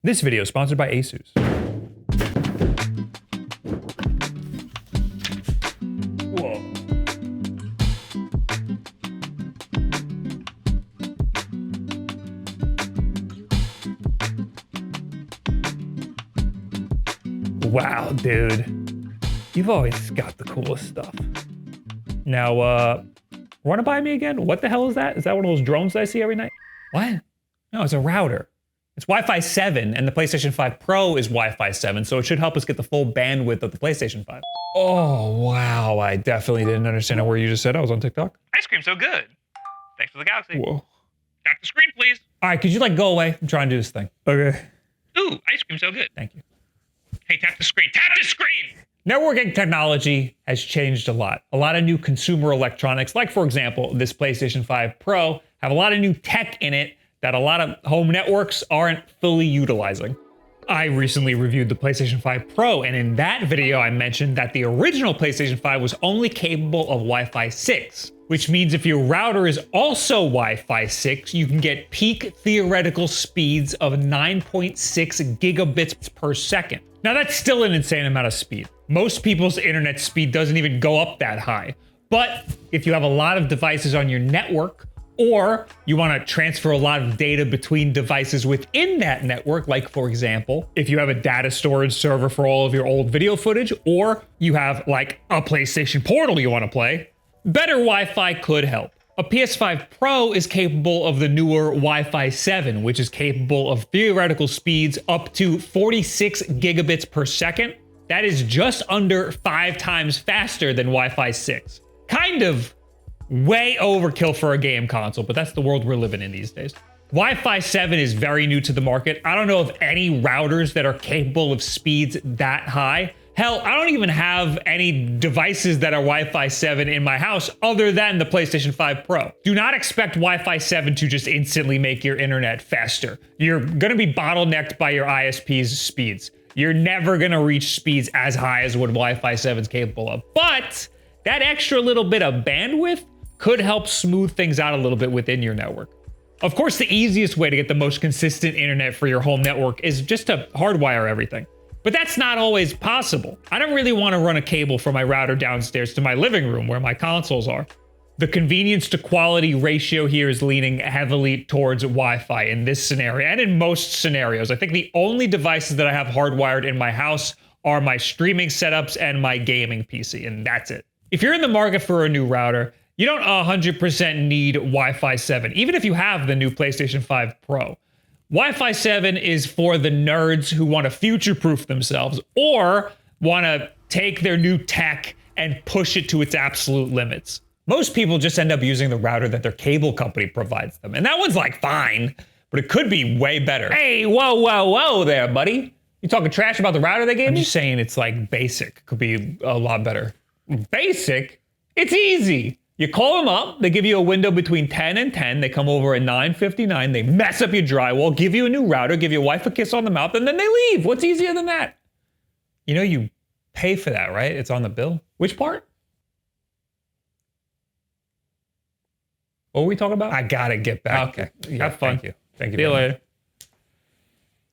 This video is sponsored by Asus. Whoa. Wow, dude. You've always got the coolest stuff. Now, wanna buy me again? What the hell is that? Is that one of those drones that I see every night? What? No, it's a router. It's Wi-Fi 7, and the PlayStation 5 Pro is Wi-Fi 7, so it should help us get the full bandwidth of the PlayStation 5. Oh, wow, I definitely didn't understand a word you just said. I was on TikTok. Ice cream so good. Thanks for the galaxy. Whoa. Tap the screen, please. All right, could you, go away? I'm trying to do this thing. Okay. Ooh, ice cream so good. Thank you. Hey, tap the screen. Tap the screen! Networking technology has changed a lot. A lot of new consumer electronics, like, for example, this PlayStation 5 Pro, have a lot of new tech in it that a lot of home networks aren't fully utilizing. I recently reviewed the PlayStation 5 Pro, and in that video I mentioned that the original PlayStation 5 was only capable of Wi-Fi 6, which means if your router is also Wi-Fi 6, you can get peak theoretical speeds of 9.6 gigabits per second. Now that's still an insane amount of speed. Most people's internet speed doesn't even go up that high. But if you have a lot of devices on your network, or you want to transfer a lot of data between devices within that network, like for example, if you have a data storage server for all of your old video footage, or you have like a PlayStation Portal you want to play, better Wi-Fi could help. A PS5 Pro is capable of the newer Wi-Fi 7, which is capable of theoretical speeds up to 46 gigabits per second. That is just under 5 times faster than Wi-Fi 6. Kind of way overkill for a game console, but that's the world we're living in these days. Wi-Fi 7 is very new to the market. I don't know of any routers that are capable of speeds that high. Hell, I don't even have any devices that are Wi-Fi 7 in my house other than the PlayStation 5 Pro. Do not expect Wi-Fi 7 to just instantly make your internet faster. You're gonna be bottlenecked by your ISP's speeds. You're never gonna reach speeds as high as what Wi-Fi 7 is capable of. But that extra little bit of bandwidth could help smooth things out a little bit within your network. Of course, the easiest way to get the most consistent internet for your home network is just to hardwire everything. But that's not always possible. I don't really want to run a cable from my router downstairs to my living room where my consoles are. The convenience to quality ratio here is leaning heavily towards Wi-Fi in this scenario and in most scenarios. I think the only devices that I have hardwired in my house are my streaming setups and my gaming PC, and that's it. If you're in the market for a new router, you don't 100% need Wi-Fi 7, even if you have the new PlayStation 5 Pro. Wi-Fi 7 is for the nerds who want to future-proof themselves or want to take their new tech and push it to its absolute limits. Most people just end up using the router that their cable company provides them, and that one's like fine, but it could be way better. Hey, whoa there, buddy. You talking trash about the router they gave me? I'm just saying it's like basic. Could be a lot better. Basic? It's easy. You call them up, they give you a window between 10 and 10, they come over at 9:59, they mess up your drywall, give you a new router, give your wife a kiss on the mouth, and then they leave. What's easier than that? You know you pay for that, right? It's on the bill. Which part? What were we talking about? I gotta get back. Okay. Yeah, have fun. Thank you. Thank you. See you later.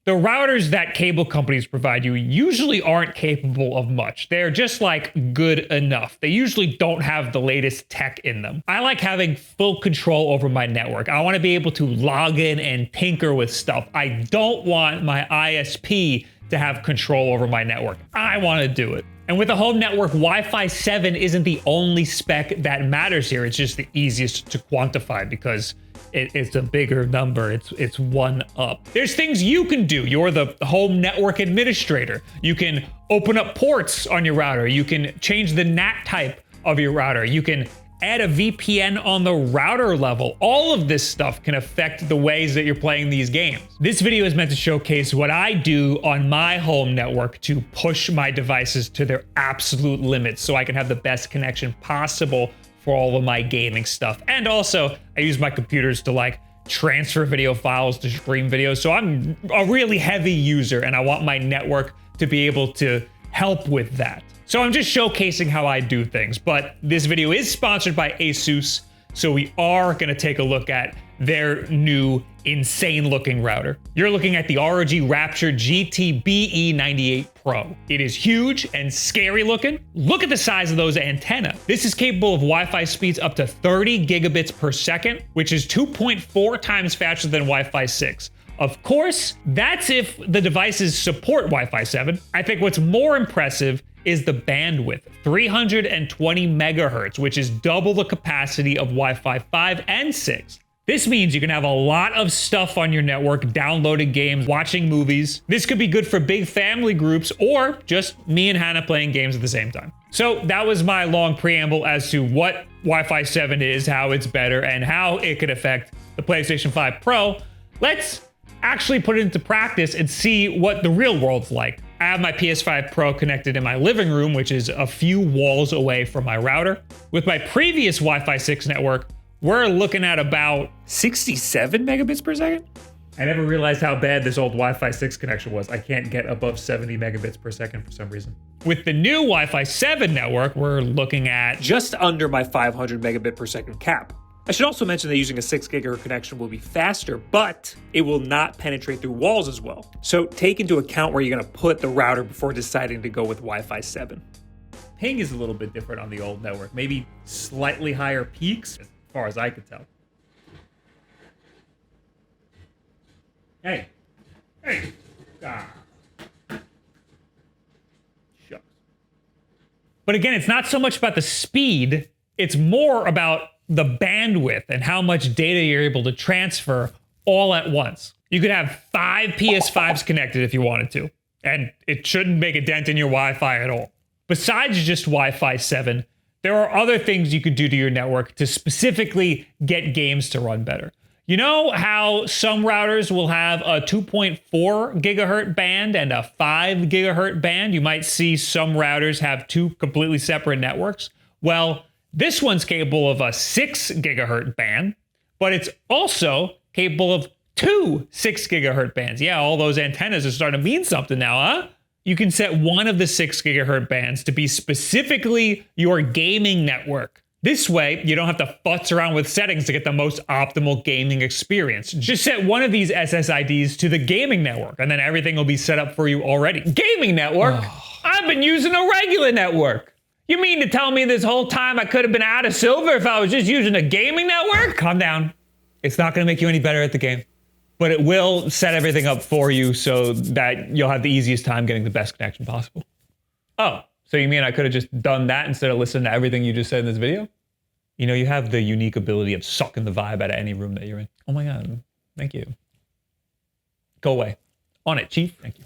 The routers that cable companies provide you usually aren't capable of much. They're just like good enough. They usually don't have the latest tech in them. I like having full control over my network. I want to be able to log in and tinker with stuff. I don't want my ISP to have control over my network. I want to do it. And with a home network, Wi-Fi 7 isn't the only spec that matters here. It's just the easiest to quantify because it's a bigger number. It's one up. There's things you can do. You're the home network administrator. You can open up ports on your router. You can change the NAT type of your router. You can add a VPN on the router level. All of this stuff can affect the ways that you're playing these games. This video is meant to showcase what I do on my home network to push my devices to their absolute limits so I can have the best connection possible for all of my gaming stuff. And also, I use my computers to like transfer video files to stream videos. So I'm a really heavy user and I want my network to be able to help with that. So I'm just showcasing how I do things, but this video is sponsored by Asus. So we are gonna take a look at their new insane looking router. You're looking at the ROG Rapture GT-BE98 Pro. It is huge and scary looking. Look at the size of those antenna. This is capable of Wi-Fi speeds up to 30 gigabits per second, which is 2.4 times faster than Wi-Fi 6. Of course, that's if the devices support Wi-Fi 7. I think what's more impressive is the bandwidth, 320 megahertz, which is double the capacity of Wi-Fi 5 and 6. This means you can have a lot of stuff on your network, downloaded games, watching movies. This could be good for big family groups or just me and Hannah playing games at the same time. So that was my long preamble as to what Wi-Fi 7 is, how it's better, and how it could affect the PlayStation 5 Pro. Let's actually put it into practice and see what the real world's like. I have my PS5 Pro connected in my living room, which is a few walls away from my router. With my previous Wi-Fi 6 network, we're looking at about 67 megabits per second. I never realized how bad this old Wi-Fi 6 connection was. I can't get above 70 megabits per second for some reason. With the new Wi-Fi 7 network, we're looking at just under my 500 megabit per second cap. I should also mention that using a 6 gigahertz connection will be faster, but it will not penetrate through walls as well. So take into account where you're gonna put the router before deciding to go with Wi-Fi 7. Ping is a little bit different on the old network, maybe slightly higher peaks, as far as I could tell. Hey. Ah. Shucks. But again, it's not so much about the speed, it's more about the bandwidth and how much data you're able to transfer all at once. You could have 5 PS5s connected if you wanted to, and it shouldn't make a dent in your Wi-Fi at all. Besides just Wi-Fi 7, there are other things you could do to your network to specifically get games to run better. You know how some routers will have a 2.4 gigahertz band and a 5 gigahertz band? You might see some routers have two completely separate networks. Well, this one's capable of a 6 gigahertz band, but it's also capable of 2 6 gigahertz bands. Yeah, all those antennas are starting to mean something now, huh? You can set one of the 6 gigahertz bands to be specifically your gaming network. This way, you don't have to futz around with settings to get the most optimal gaming experience. Just set one of these SSIDs to the gaming network, and then everything will be set up for you already. Gaming network? I've been using a regular network. You mean to tell me this whole time I could have been out of silver if I was just using a gaming network? Calm down. It's not going to make you any better at the game, but it will set everything up for you so that you'll have the easiest time getting the best connection possible. Oh, so you mean I could have just done that instead of listening to everything you just said in this video? You know, you have the unique ability of sucking the vibe out of any room that you're in. Oh my God, thank you. Go away. On it, Chief. Thank you.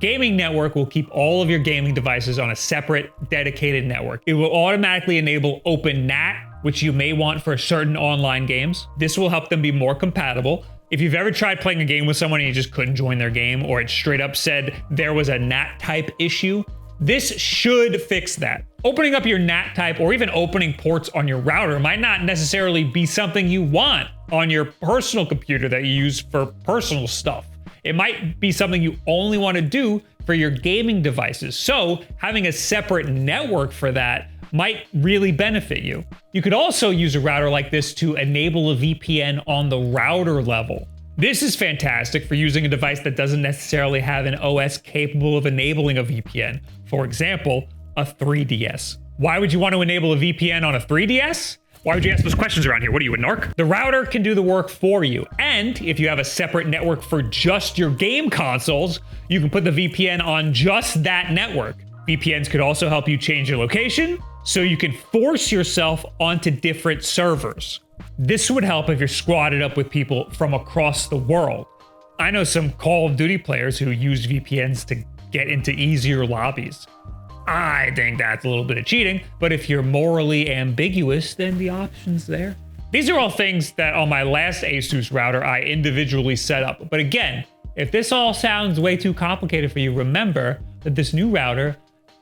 Gaming network will keep all of your gaming devices on a separate, dedicated network. It will automatically enable Open NAT, which you may want for certain online games. This will help them be more compatible. If you've ever tried playing a game with someone and you just couldn't join their game, or it straight up said there was a NAT type issue, this should fix that. Opening up your NAT type or even opening ports on your router might not necessarily be something you want on your personal computer that you use for personal stuff. It might be something you only want to do for your gaming devices. So having a separate network for that might really benefit you. You could also use a router like this to enable a VPN on the router level. This is fantastic for using a device that doesn't necessarily have an OS capable of enabling a VPN. For example, a 3DS. Why would you want to enable a VPN on a 3DS? Why would you ask those questions around here? What are you, a narc? The router can do the work for you. And if you have a separate network for just your game consoles, you can put the VPN on just that network. VPNs could also help you change your location, so you can force yourself onto different servers. This would help if you're squatted up with people from across the world. I know some Call of Duty players who use VPNs to get into easier lobbies. I think that's a little bit of cheating, but if you're morally ambiguous, then the option's there. These are all things that on my last Asus router I individually set up. But again, if this all sounds way too complicated for you, remember that this new router,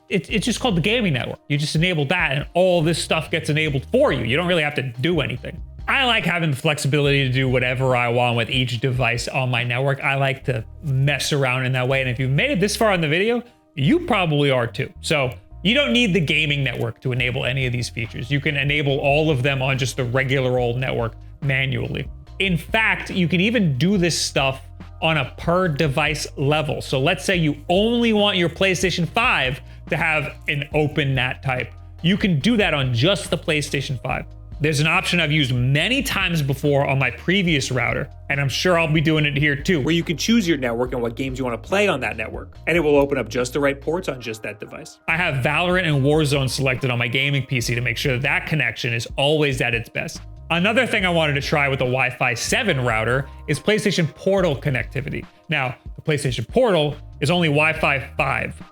it's just called the gaming network. You just enable that and all this stuff gets enabled for you. You don't really have to do anything. I like having the flexibility to do whatever I want with each device on my network. I like to mess around in that way. And if you've made it this far in the video, you probably are too. So you don't need the gaming network to enable any of these features. You can enable all of them on just the regular old network manually. In fact, you can even do this stuff on a per device level. So let's say you only want your PlayStation 5 to have an open NAT type. You can do that on just the PlayStation 5. There's an option I've used many times before on my previous router, and I'm sure I'll be doing it here too, where you can choose your network and what games you want to play on that network, and it will open up just the right ports on just that device. I have Valorant and Warzone selected on my gaming PC to make sure that that connection is always at its best. Another thing I wanted to try with the Wi-Fi 7 router is PlayStation Portal connectivity. Now, the PlayStation Portal is only Wi-Fi 5,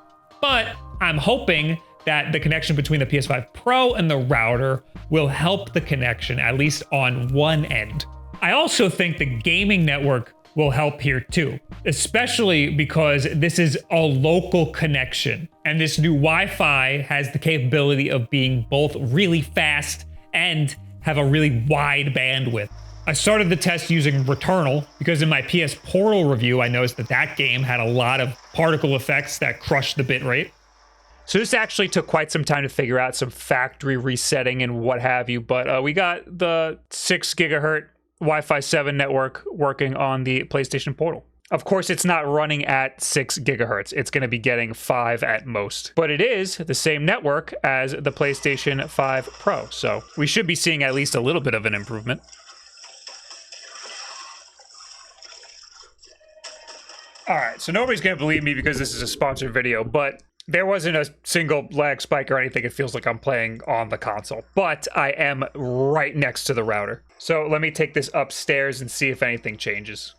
but I'm hoping that the connection between the PS5 Pro and the router will help the connection, at least on one end. I also think the gaming network will help here too, especially because this is a local connection, and this new Wi-Fi has the capability of being both really fast and have a really wide bandwidth. I started the test using Returnal because in my PS Portal review, I noticed that that game had a lot of particle effects that crushed the bitrate. So this actually took quite some time to figure out, some factory resetting and what have you, but we got the 6 gigahertz Wi-Fi 7 network working on the PlayStation Portal. Of course, it's not running at 6 gigahertz. It's going to be getting 5 at most, but it is the same network as the PlayStation 5 Pro, so we should be seeing at least a little bit of an improvement. All right, so nobody's going to believe me because this is a sponsored video, but there wasn't a single lag spike or anything. It feels like I'm playing on the console, but I am right next to the router. So let me take this upstairs and see if anything changes.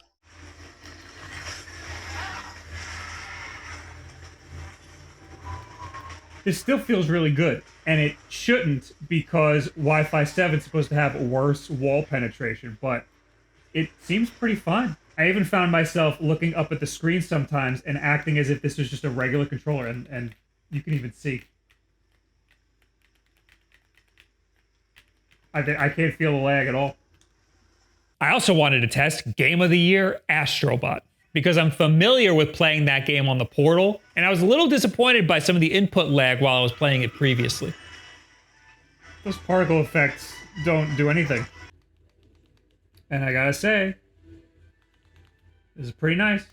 This still feels really good, and it shouldn't because Wi-Fi 7 is supposed to have worse wall penetration, but it seems pretty fine. I even found myself looking up at the screen sometimes and acting as if this was just a regular controller, and you can even see. I can't feel the lag at all. I also wanted to test Game of the Year Astrobot, because I'm familiar with playing that game on the Portal, and I was a little disappointed by some of the input lag while I was playing it previously. Those particle effects don't do anything. And I gotta say, this is pretty nice.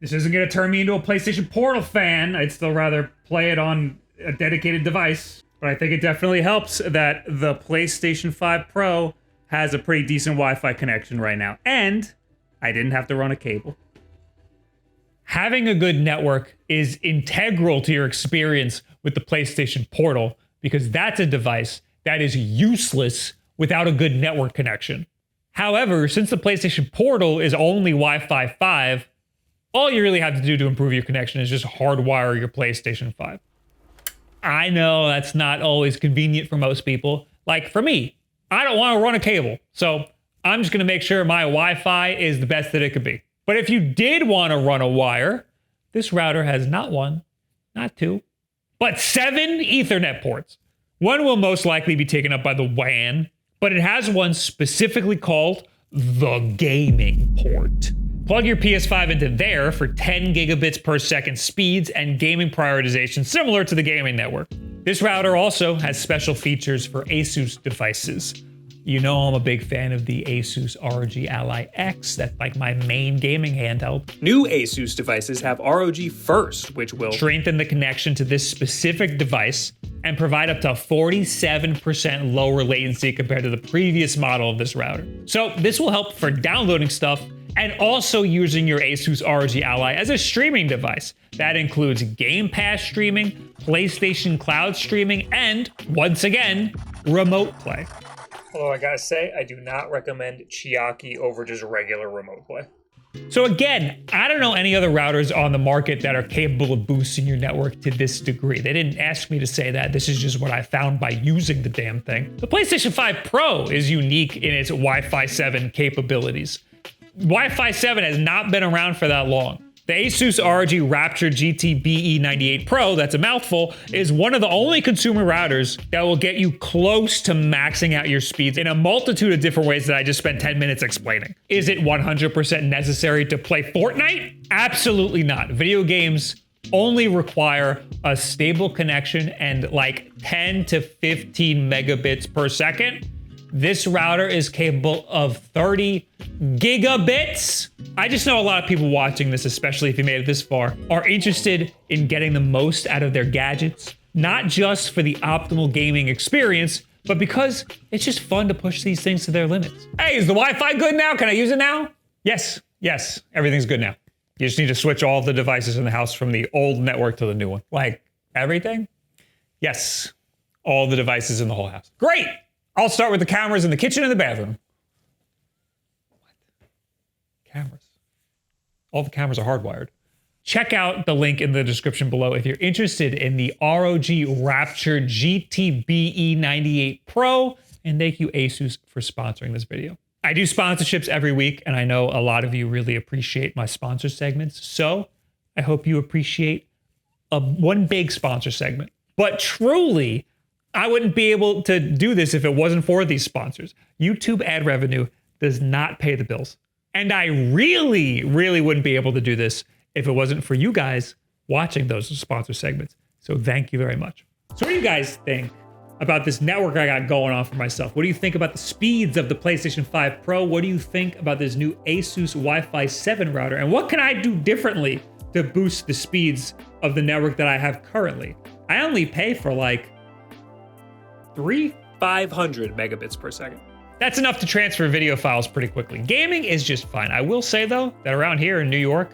This isn't going to turn me into a PlayStation Portal fan. I'd still rather play it on a dedicated device. But I think it definitely helps that the PlayStation 5 Pro has a pretty decent Wi-Fi connection right now. And I didn't have to run a cable. Having a good network is integral to your experience with the PlayStation Portal, because that's a device that is useless without a good network connection. However, since the PlayStation Portal is only Wi-Fi 5, all you really have to do to improve your connection is just hardwire your PlayStation 5. I know that's not always convenient for most people. Like for me, I don't want to run a cable, so I'm just going to make sure my Wi-Fi is the best that it could be. But if you did want to run a wire, this router has not 1, not 2, but 7 Ethernet ports. One will most likely be taken up by the WAN, but it has one specifically called the gaming port. Plug your PS5 into there for 10 gigabits per second speeds and gaming prioritization similar to the gaming network. This router also has special features for Asus devices. You know I'm a big fan of the Asus ROG Ally X. That's like my main gaming handheld. New Asus devices have ROG First, which will strengthen the connection to this specific device and provide up to 47% lower latency compared to the previous model of this router. So this will help for downloading stuff and also using your Asus ROG Ally as a streaming device. That includes Game Pass streaming, PlayStation Cloud streaming, and, once again, remote play. Although I gotta say, I do not recommend Chiaki over just regular remote play. So again, I don't know any other routers on the market that are capable of boosting your network to this degree. They didn't ask me to say that. This is just what I found by using the damn thing. The PlayStation 5 Pro is unique in its Wi-Fi 7 capabilities. Wi-Fi 7 has not been around for that long. The Asus ROG Rapture GT-BE98 Pro, that's a mouthful, is one of the only consumer routers that will get you close to maxing out your speeds in a multitude of different ways that I just spent 10 minutes explaining. Is it 100% necessary to play Fortnite? Absolutely not. Video games only require a stable connection and like 10 to 15 megabits per second. This router is capable of 30 gigabits. I just know a lot of people watching this, especially if you made it this far, are interested in getting the most out of their gadgets, not just for the optimal gaming experience, but because it's just fun to push these things to their limits. Hey, is the Wi-Fi good now? Can I use it now? Yes, everything's good now. You just need to switch all the devices in the house from the old network to the new one. Like, everything? Yes, all the devices in the whole house. Great! I'll start with the cameras in the kitchen and the bathroom. What? Cameras? All the cameras are hardwired. Check out the link in the description below if you're interested in the ROG Rapture GT-BE98 Pro, and thank you Asus for sponsoring this video. I do sponsorships every week, and I know a lot of you really appreciate my sponsor segments, so I hope you appreciate one big sponsor segment. But truly, I wouldn't be able to do this if it wasn't for these sponsors. YouTube ad revenue does not pay the bills. And I really wouldn't be able to do this if it wasn't for you guys watching those sponsor segments. So thank you very much. So what do you guys think about this network I got going on for myself? What do you think about the speeds of the PlayStation 5 Pro? What do you think about this new Asus Wi-Fi 7 router? And what can I do differently to boost the speeds of the network that I have currently? I only pay for like 500 megabits per second. That's enough to transfer video files pretty quickly. Gaming is just fine. I will say though, that around here in New York,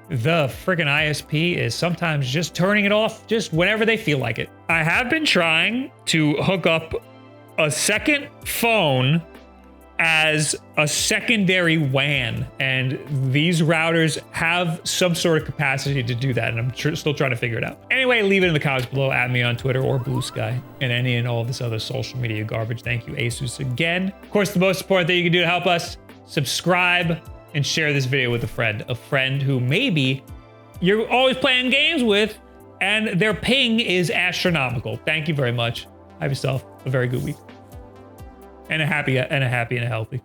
the friggin' ISP is sometimes just turning it off just whenever they feel like it. I have been trying to hook up a second phone as a secondary WAN, and these routers have some sort of capacity to do that, and I'm still trying to figure it out. Anyway, leave it in the comments below, add me on Twitter or Blue Sky, and any and all this other social media garbage. Thank you, Asus, again. Of course, the most important thing you can do to help us, subscribe and share this video with a friend who maybe you're always playing games with, and their ping is astronomical. Thank you very much. Have yourself a very good week. And a happy and a healthy.